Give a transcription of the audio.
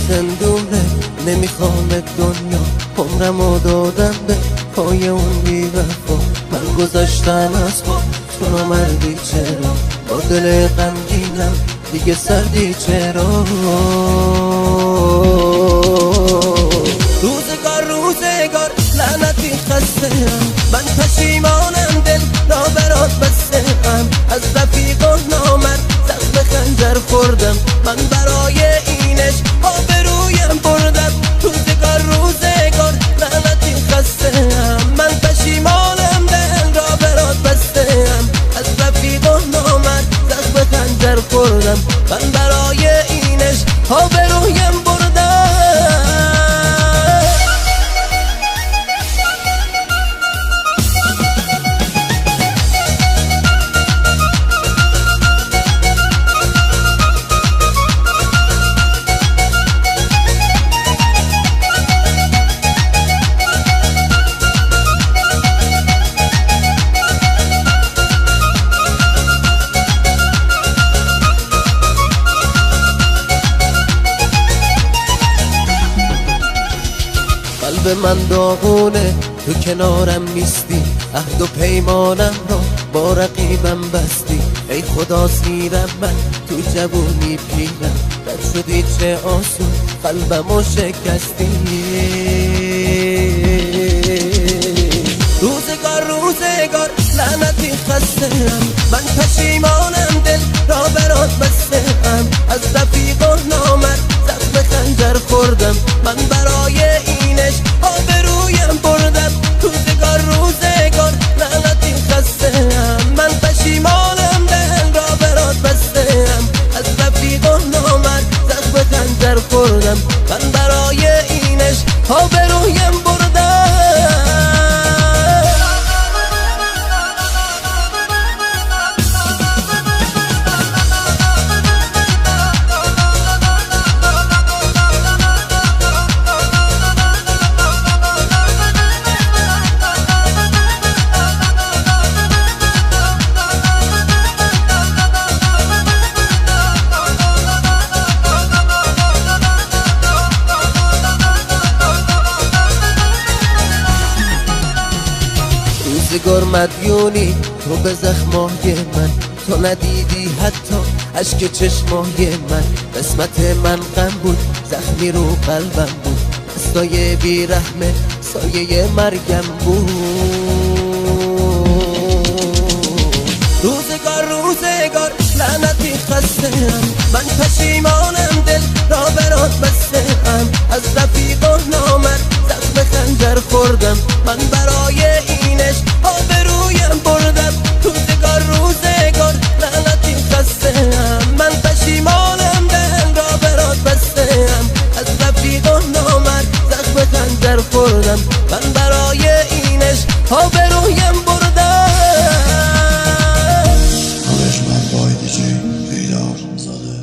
زندونه نمیخوام دنیا، عمرمو دادم به پای اون بی‌وفا. من گذاشتم از خود تو نامردی، چرا با دل غمگینم دیگه سردی چرا؟ روزگار لعنتی خسته‌ام، من پشیمانم، دل را برات بسته‌ام. از رفیق و نامرد زخم خنجر خوردم، من برای اینش آبرویم بردم. روزگار لعنتی خسته‌ام، من پشیمانم، دل را برات بسته‌ام. از رفیق و نامرد زخم خنجر خوردم، من برای اینش آبرویم بردم. قلب من داغونه، تو کنارم نیستی، عهد و پیمانم را با رقیبم بستی. ای خدا سیرم من تو جوونی پیرم، رد شدی چه آسون قلبمو شکستی. روزگار لعنتی خسته‌ام، من پشیمانم، دل را برات بسته‌ام. از رفیق و نامرد زخم خنجر خوردم، من برای اینش آبرویم بردم. روزگار لعنتی خسته‌ام، من پشیمانم، دل را برات بسته‌ام. از رفیق و نامرد زخم خنجر خوردم، من برای اینش آبرویم بردم. روزگار مدیونی تو به زخمای من، تو ندیدی حتی اشک چشمای من. قسمت من غم بود، زخمی رو قلبم بود، دستای بیرحمه سایه مرگم بود. روزگار لعنتی خسته‌ام، من پشیمانم، دل را برات بسته‌ام. از رفیق و نامرد زخم خنجر خوردم، من برای اینش آبرویم بردم. روزگار لعنتی خسته‌ام، من پشیمانم، دل را برات بسته‌ام. از رفیق و نامرد زخم خنجر خوردم، من برای اینش آبرویم بردم. Alışmak boy diyecek, Eydar Zade.